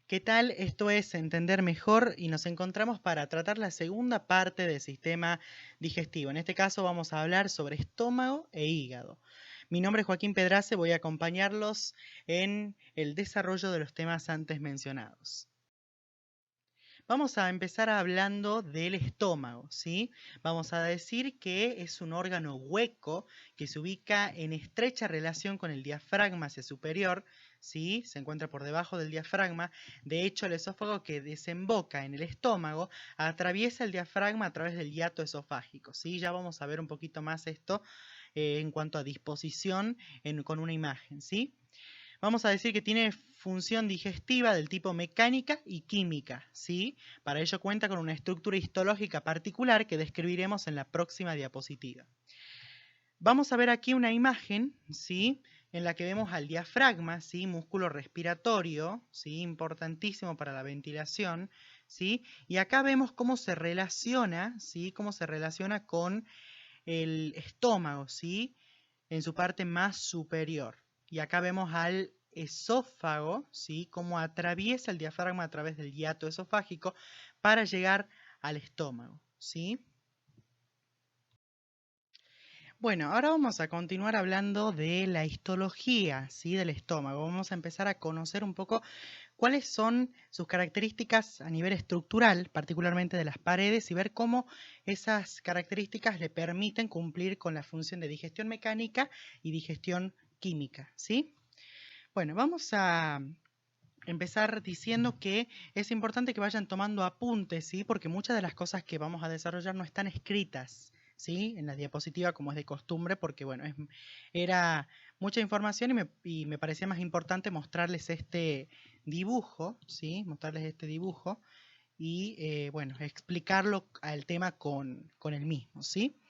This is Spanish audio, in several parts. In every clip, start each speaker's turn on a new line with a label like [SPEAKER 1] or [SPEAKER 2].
[SPEAKER 1] ¿Qué tal? Esto es Entender Mejor y nos encontramos para tratar la segunda parte del sistema digestivo. En este caso vamos a hablar sobre estómago e hígado. Mi nombre es Joaquín Pedrace, voy a acompañarlos en el desarrollo de los temas antes mencionados. Vamos a empezar hablando del estómago, ¿sí? Vamos a decir que es un órgano hueco que se ubica en estrecha relación con el diafragma hacia superior, ¿sí? Se encuentra por debajo del diafragma. De hecho, el esófago que desemboca en el estómago atraviesa el diafragma a través del hiato esofágico, ¿sí? Ya vamos a ver un poquito más esto en cuanto a disposición con una imagen, ¿sí? Vamos a decir que tiene función digestiva del tipo mecánica y química, ¿sí? Para ello cuenta con una estructura histológica particular que describiremos en la próxima diapositiva. Vamos a ver aquí una imagen, ¿sí? En la que vemos al diafragma, ¿sí? Músculo respiratorio, ¿sí? Importantísimo para la ventilación, ¿sí? Y acá vemos cómo se relaciona, ¿sí? Cómo se relaciona con el estómago, ¿sí? En su parte más superior. Y acá vemos al esófago, ¿sí? Cómo atraviesa el diafragma a través del hiato esofágico para llegar al estómago, ¿sí? Bueno, ahora vamos a continuar hablando de la histología, ¿sí? Del estómago. Vamos a empezar a conocer un poco cuáles son sus características a nivel estructural, particularmente de las paredes, y ver cómo esas características le permiten cumplir con la función de digestión mecánica y digestión química, ¿sí? Bueno, vamos a empezar diciendo que es importante que vayan tomando apuntes, ¿sí? Porque muchas de las cosas que vamos a desarrollar no están escritas, ¿sí? En la diapositiva como es de costumbre, porque bueno, era mucha información y me parecía más importante mostrarles este dibujo, ¿sí? Mostrarles este dibujo y bueno, explicarlo al tema con el mismo, ¿sí?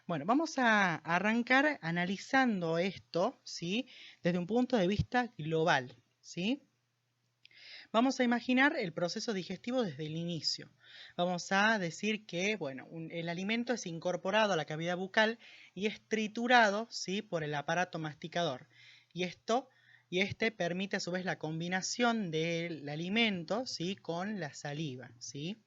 [SPEAKER 1] Bueno, vamos a arrancar analizando esto, ¿sí? Desde un punto de vista global, ¿sí? Vamos a imaginar el proceso digestivo desde el inicio. Vamos a decir que, bueno, el alimento es incorporado a la cavidad bucal y es triturado, ¿sí? Por el aparato masticador. Y este permite a su vez la combinación del alimento, ¿sí? Con la saliva, ¿sí?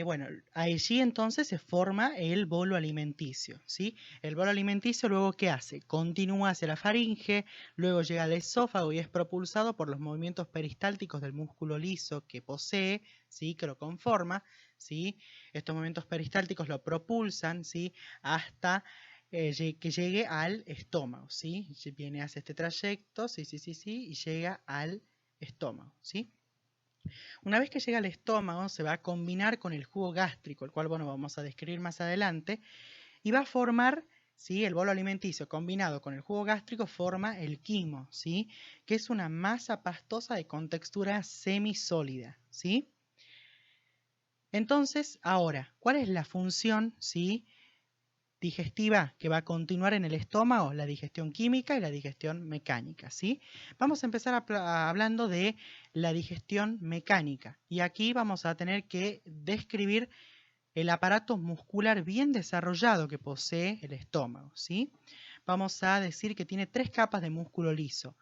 [SPEAKER 1] Bueno, allí entonces se forma el bolo alimenticio, ¿sí? El bolo alimenticio luego, ¿qué hace? Continúa hacia la faringe, luego llega al esófago y es propulsado por los movimientos peristálticos del músculo liso que posee, ¿sí? Que lo conforma, ¿sí? Estos movimientos peristálticos lo propulsan, ¿sí? Hasta que llegue al estómago, ¿sí? Viene hacia este trayecto, sí, sí, sí, sí, y llega al estómago, ¿sí? Una vez que llega al estómago, se va a combinar con el jugo gástrico, el cual, bueno, vamos a describir más adelante, y va a formar, ¿sí? El bolo alimenticio combinado con el jugo gástrico forma el quimo, ¿sí? Que es una masa pastosa de contextura semisólida, ¿sí? Entonces, ahora, ¿cuál es la función, ¿sí? Digestiva que va a continuar en el estómago, la digestión química y la digestión mecánica, ¿sí? Vamos a empezar hablando de la digestión mecánica y aquí vamos a tener que describir el aparato muscular bien desarrollado que posee el estómago, ¿sí? Vamos a decir que tiene tres capas de músculo liso,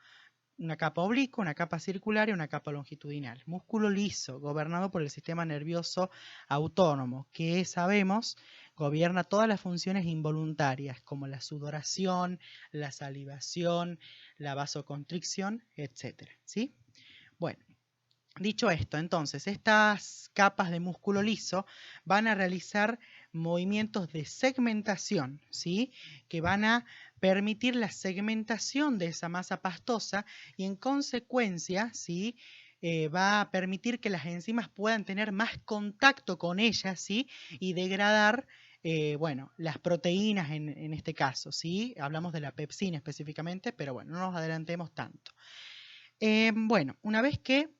[SPEAKER 1] una capa oblicua, una capa circular y una capa longitudinal. Músculo liso, gobernado por el sistema nervioso autónomo, que sabemos gobierna todas las funciones involuntarias, como la sudoración, la salivación, la vasoconstricción, etc. ¿Sí? Bueno, dicho esto, entonces, estas capas de músculo liso van a realizar movimientos de segmentación, ¿sí? Que van a permitir la segmentación de esa masa pastosa y en consecuencia, ¿sí? Va a permitir que las enzimas puedan tener más contacto con ellas, ¿sí? Y degradar, bueno, las proteínas en este caso, ¿sí? Hablamos de la pepsina específicamente, pero bueno, no nos adelantemos tanto. Bueno, una vez que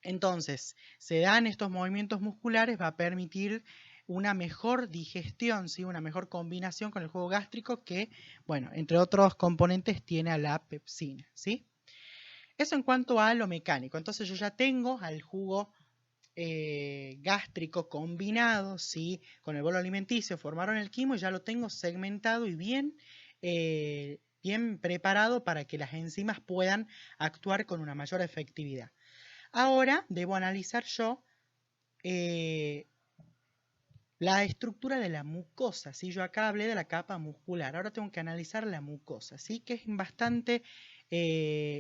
[SPEAKER 1] entonces, se dan estos movimientos musculares, va a permitir una mejor digestión, ¿sí? Una mejor combinación con el jugo gástrico que, bueno, entre otros componentes tiene a la pepsina, ¿sí? Eso en cuanto a lo mecánico. Entonces yo ya tengo al jugo gástrico combinado, ¿sí? Con el bolo alimenticio, formaron el quimo y ya lo tengo segmentado y bien preparado para que las enzimas puedan actuar con una mayor efectividad. Ahora debo analizar yo la estructura de la mucosa, ¿sí? Yo acá hablé de la capa muscular, ahora tengo que analizar la mucosa, ¿sí? Que es bastante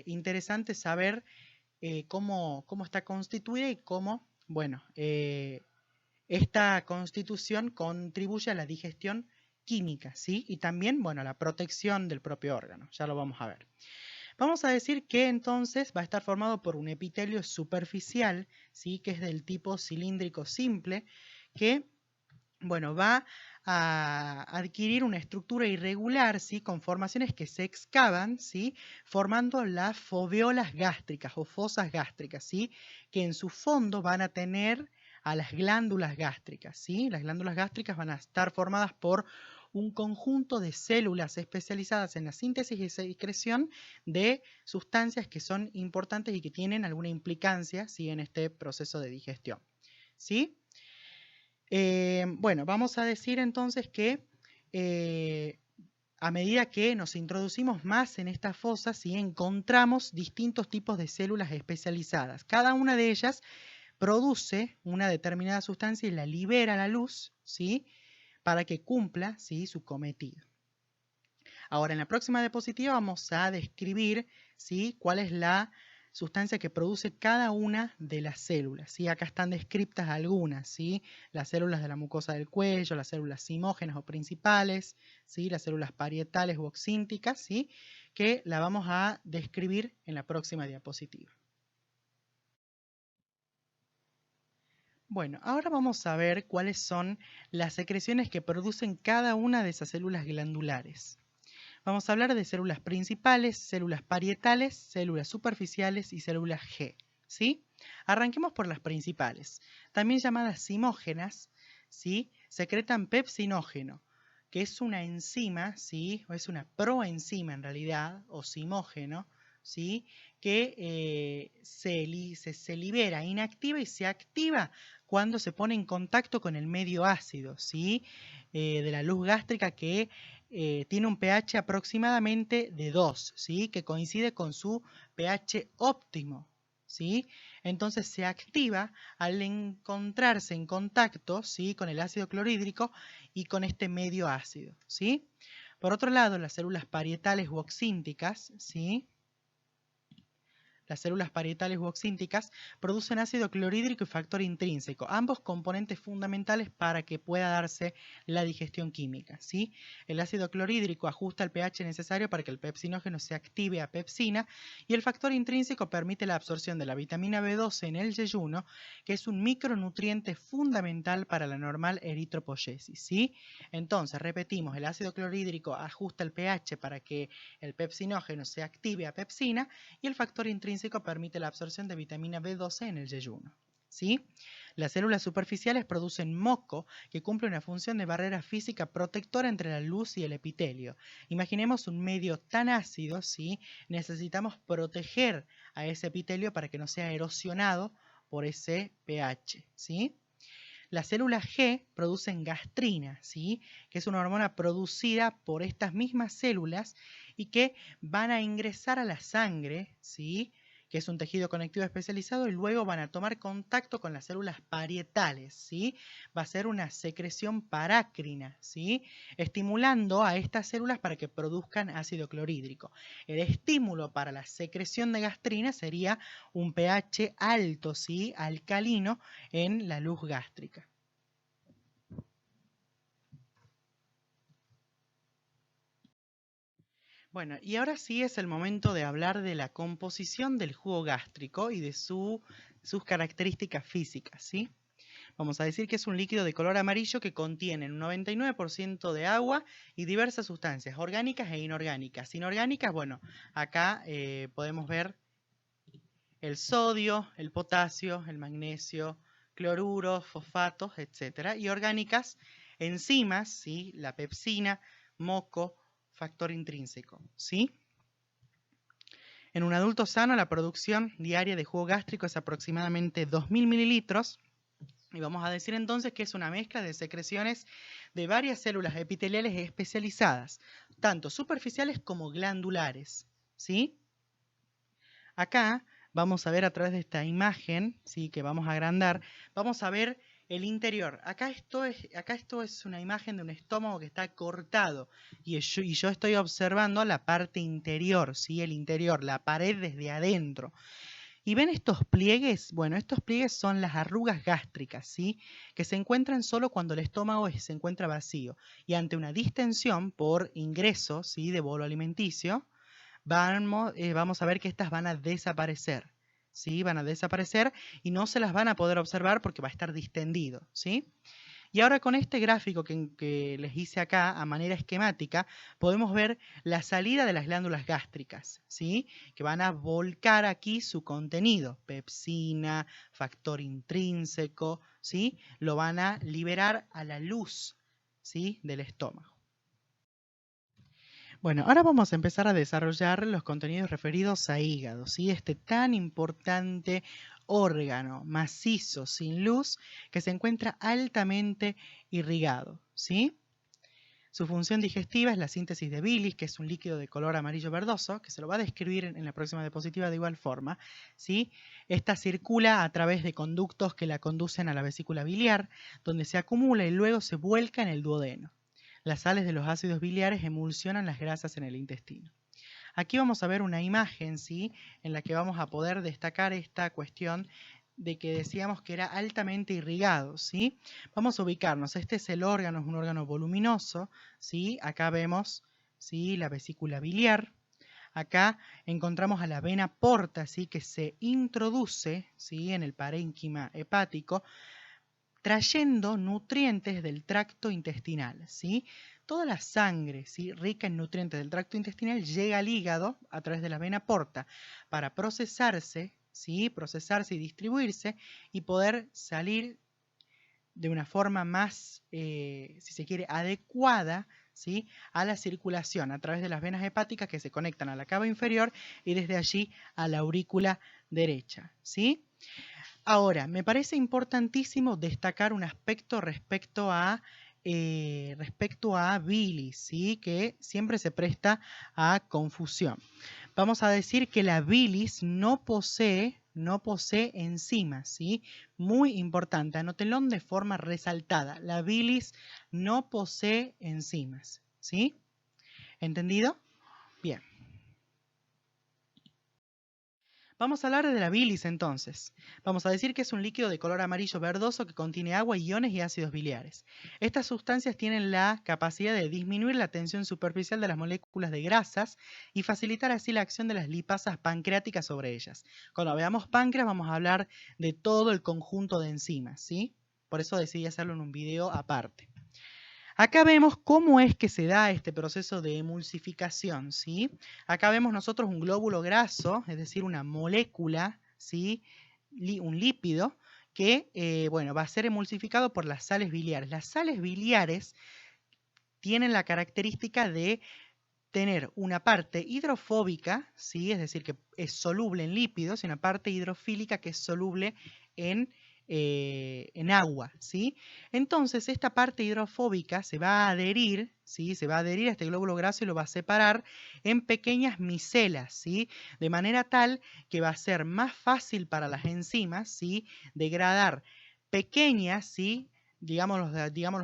[SPEAKER 1] interesante saber cómo está constituida y cómo, bueno, esta constitución contribuye a la digestión química, ¿sí? Y también, bueno, a la protección del propio órgano, ya lo vamos a ver. Vamos a decir que entonces va a estar formado por un epitelio superficial, ¿sí? Que es del tipo cilíndrico simple, que bueno, va a adquirir una estructura irregular, ¿sí? Con formaciones que se excavan, ¿sí? Formando las foveolas gástricas o fosas gástricas, ¿sí? Que en su fondo van a tener a las glándulas gástricas, ¿sí? Las glándulas gástricas van a estar formadas por un conjunto de células especializadas en la síntesis y secreción de sustancias que son importantes y que tienen alguna implicancia, ¿sí? En este proceso de digestión, ¿sí? Bueno, vamos a decir entonces que a medida que nos introducimos más en esta fosa, ¿sí? Encontramos distintos tipos de células especializadas. Cada una de ellas produce una determinada sustancia y la libera a la luz, ¿sí? Para que cumpla, ¿sí? Su cometido. Ahora, en la próxima diapositiva vamos a describir, ¿sí? Cuál es la sustancia que produce cada una de las células, ¿sí? Acá están descritas algunas, ¿sí? Las células de la mucosa del cuello, las células simógenas o principales, ¿sí? Las células parietales u oxínticas, ¿sí? Que la vamos a describir en la próxima diapositiva. Bueno, ahora vamos a ver cuáles son las secreciones que producen cada una de esas células glandulares. Vamos a hablar de células principales, células parietales, células superficiales y células G, ¿sí? Arranquemos por las principales. También llamadas simógenas, ¿sí? Secretan pepsinógeno, que es una enzima, ¿sí? O es una proenzima en realidad, o simógeno, ¿sí? Que se libera, inactiva y se activa cuando se pone en contacto con el medio ácido, ¿sí? De la luz gástrica que tiene un pH aproximadamente de 2, ¿sí? Que coincide con su pH óptimo, ¿sí? Entonces se activa al encontrarse en contacto, ¿sí? Con el ácido clorhídrico y con este medio ácido, ¿sí? Por otro lado, las células parietales u oxínticas, ¿sí? Las células parietales u oxínticas producen ácido clorhídrico y factor intrínseco, ambos componentes fundamentales para que pueda darse la digestión química, ¿sí? El ácido clorhídrico ajusta el pH necesario para que el pepsinógeno se active a pepsina y el factor intrínseco permite la absorción de la vitamina B12 en el yeyuno, que es un micronutriente fundamental para la normal eritropoyesis, ¿sí? Entonces, repetimos, el ácido clorhídrico ajusta el pH para que el pepsinógeno se active a pepsina y el factor intrínseco permite la absorción de vitamina B12 en el yeyuno, ¿sí? Las células superficiales producen moco, que cumple una función de barrera física protectora entre la luz y el epitelio. Imaginemos un medio tan ácido, ¿sí? Necesitamos proteger a ese epitelio para que no sea erosionado por ese pH, ¿sí? Las células G producen gastrina, ¿sí? Que es una hormona producida por estas mismas células y que van a ingresar a la sangre, ¿sí? Que es un tejido conectivo especializado, y luego van a tomar contacto con las células parietales, ¿sí? Va a ser una secreción parácrina, ¿sí? Estimulando a estas células para que produzcan ácido clorhídrico. El estímulo para la secreción de gastrina sería un pH alto, ¿sí? Alcalino en la luz gástrica. Bueno, y ahora sí es el momento de hablar de la composición del jugo gástrico y de sus características físicas, ¿sí? Vamos a decir que es un líquido de color amarillo que contiene un 99% de agua y diversas sustancias orgánicas e inorgánicas. Inorgánicas, bueno, acá podemos ver el sodio, el potasio, el magnesio, cloruros, fosfatos, etc. Y orgánicas, enzimas, ¿sí? La pepsina, moco, factor intrínseco, ¿sí? En un adulto sano, la producción diaria de jugo gástrico es aproximadamente 2.000 mililitros. Y vamos a decir entonces que es una mezcla de secreciones de varias células epiteliales especializadas, tanto superficiales como glandulares, ¿sí? Acá vamos a ver a través de esta imagen, ¿sí? Que vamos a agrandar, vamos a ver el interior. Acá esto es una imagen de un estómago que está cortado y yo estoy observando la parte interior, ¿sí? El interior, la pared desde adentro. ¿Y ven estos pliegues? Bueno, estos pliegues son las arrugas gástricas, ¿sí? Que se encuentran solo cuando el estómago se encuentra vacío. Y ante una distensión por ingreso, ¿sí? De bolo alimenticio, vamos a ver que estas van a desaparecer, ¿sí? Van a desaparecer y no se las van a poder observar porque va a estar distendido, ¿sí? Y ahora con este gráfico que les hice acá a manera esquemática, podemos ver la salida de las glándulas gástricas, ¿sí? Que van a volcar aquí su contenido, pepsina, factor intrínseco, ¿sí? Lo van a liberar a la luz, ¿sí? Del estómago. Bueno, ahora vamos a empezar a desarrollar los contenidos referidos a hígado, ¿sí? Este tan importante órgano macizo sin luz que se encuentra altamente irrigado, ¿sí? Su función digestiva es la síntesis de bilis, que es un líquido de color amarillo verdoso, que se lo va a describir en la próxima diapositiva de igual forma, ¿sí? Esta circula a través de conductos que la conducen a la vesícula biliar, donde se acumula y luego se vuelca en el duodeno. Las sales de los ácidos biliares emulsionan las grasas en el intestino. Aquí vamos a ver una imagen, ¿sí? En la que vamos a poder destacar esta cuestión de que decíamos que era altamente irrigado, ¿sí? Vamos a ubicarnos. Este es el órgano, es un órgano voluminoso, ¿sí? Acá vemos, ¿sí? La vesícula biliar. Acá encontramos a la vena porta, ¿sí? Que se introduce, ¿sí? En el parénquima hepático, trayendo nutrientes del tracto intestinal, ¿sí? Toda la sangre, ¿sí? Rica en nutrientes del tracto intestinal llega al hígado a través de la vena porta para procesarse, ¿sí? Procesarse y distribuirse y poder salir de una forma más, si se quiere, adecuada, ¿sí? A la circulación a través de las venas hepáticas que se conectan a la cava inferior y desde allí a la aurícula derecha, ¿sí? Ahora, me parece importantísimo destacar un aspecto respecto a bilis, ¿sí? Que siempre se presta a confusión. Vamos a decir que la bilis no posee enzimas, ¿sí? Muy importante, anótenlo de forma resaltada. La bilis no posee enzimas, ¿sí? ¿Entendido? Bien. Vamos a hablar de la bilis entonces. Vamos a decir que es un líquido de color amarillo verdoso que contiene agua, iones y ácidos biliares. Estas sustancias tienen la capacidad de disminuir la tensión superficial de las moléculas de grasas y facilitar así la acción de las lipasas pancreáticas sobre ellas. Cuando veamos páncreas vamos a hablar de todo el conjunto de enzimas, ¿sí? Por eso decidí hacerlo en un video aparte. Acá vemos cómo es que se da este proceso de emulsificación, ¿sí? Acá vemos nosotros un glóbulo graso, es decir, una molécula, ¿sí? Un lípido que, bueno, va a ser emulsificado por las sales biliares. Las sales biliares tienen la característica de tener una parte hidrofóbica, ¿sí? Es decir, que es soluble en lípidos, y una parte hidrofílica que es soluble en agua, ¿sí? Entonces, esta parte hidrofóbica se va a adherir, ¿sí? Se va a adherir a este glóbulo graso y lo va a separar en pequeñas micelas, ¿sí? De manera tal que va a ser más fácil para las enzimas, ¿sí? Degradar pequeñas, ¿sí? Digámoslo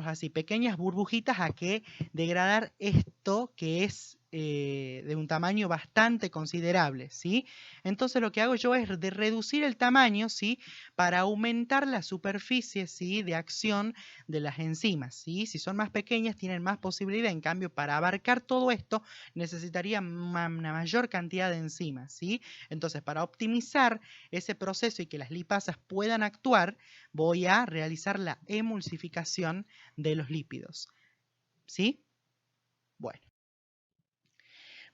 [SPEAKER 1] así, pequeñas burbujitas a que degradar esto que es de un tamaño bastante considerable, ¿sí? Entonces lo que hago yo es de reducir el tamaño, ¿sí? Para aumentar la superficie, ¿sí? De acción de las enzimas, ¿sí? Si son más pequeñas tienen más posibilidad, en cambio para abarcar todo esto necesitaría una mayor cantidad de enzimas, ¿sí? Entonces para optimizar ese proceso y que las lipasas puedan actuar, voy a realizar la emulsificación de los lípidos, ¿sí? Bueno.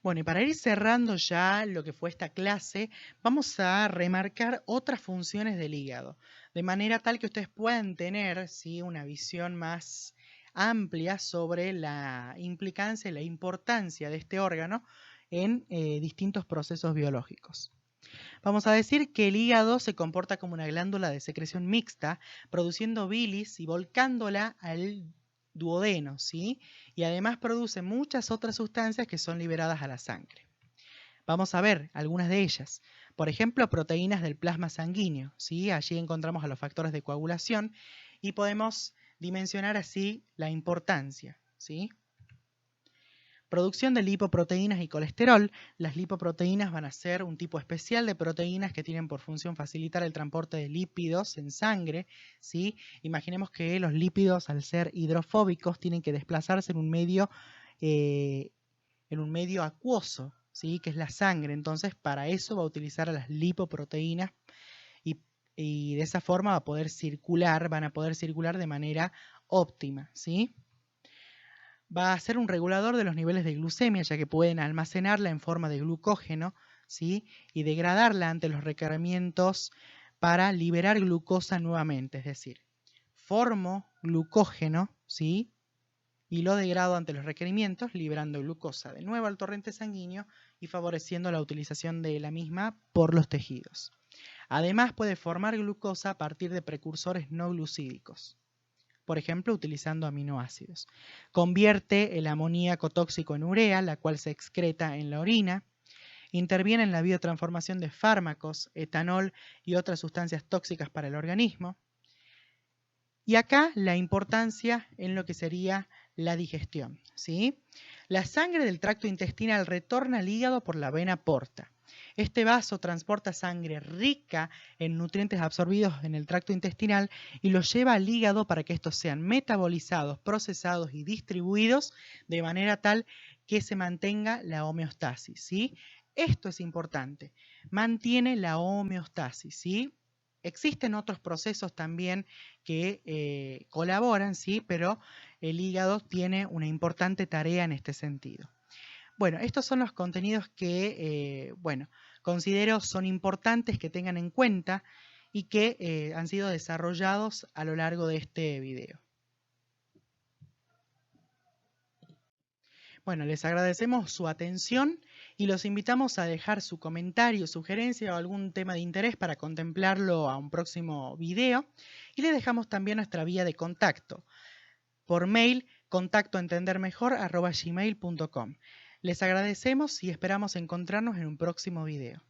[SPEAKER 1] Bueno, y para ir cerrando ya lo que fue esta clase, vamos a remarcar otras funciones del hígado, de manera tal que ustedes puedan tener, ¿sí? Una visión más amplia sobre la implicancia y la importancia de este órgano en distintos procesos biológicos. Vamos a decir que el hígado se comporta como una glándula de secreción mixta, produciendo bilis y volcándola al duodeno, ¿sí? Y además produce muchas otras sustancias que son liberadas a la sangre. Vamos a ver algunas de ellas. Por ejemplo, proteínas del plasma sanguíneo, ¿sí? Allí encontramos a los factores de coagulación y podemos dimensionar así la importancia, ¿sí? Producción de lipoproteínas y colesterol. Las lipoproteínas van a ser un tipo especial de proteínas que tienen por función facilitar el transporte de lípidos en sangre, ¿sí? Imaginemos que los lípidos, al ser hidrofóbicos, tienen que desplazarse en un medio acuoso, ¿sí? Que es la sangre. Entonces, para eso va a utilizar a las lipoproteínas y de esa forma van a poder circular de manera óptima, ¿sí? Va a ser un regulador de los niveles de glucemia, ya que pueden almacenarla en forma de glucógeno, ¿sí? Y degradarla ante los requerimientos para liberar glucosa nuevamente, es decir, formo glucógeno, ¿sí? Y lo degrado ante los requerimientos, liberando glucosa de nuevo al torrente sanguíneo y favoreciendo la utilización de la misma por los tejidos. Además, puede formar glucosa a partir de precursores no glucídicos, por ejemplo, utilizando aminoácidos. Convierte el amoníaco tóxico en urea, la cual se excreta en la orina. Interviene en la biotransformación de fármacos, etanol y otras sustancias tóxicas para el organismo. Y acá la importancia en lo que sería la digestión, ¿sí? La sangre del tracto intestinal retorna al hígado por la vena porta. Este vaso transporta sangre rica en nutrientes absorbidos en el tracto intestinal y los lleva al hígado para que estos sean metabolizados, procesados y distribuidos de manera tal que se mantenga la homeostasis, ¿sí? Esto es importante, mantiene la homeostasis, ¿sí? Existen otros procesos también que colaboran, ¿sí? Pero el hígado tiene una importante tarea en este sentido. Bueno, estos son los contenidos que, considero son importantes que tengan en cuenta y que han sido desarrollados a lo largo de este video. Bueno, les agradecemos su atención y los invitamos a dejar su comentario, sugerencia o algún tema de interés para contemplarlo a un próximo video. Y les dejamos también nuestra vía de contacto. Por mail, contactoentendermejor@gmail.com. Les agradecemos y esperamos encontrarnos en un próximo video.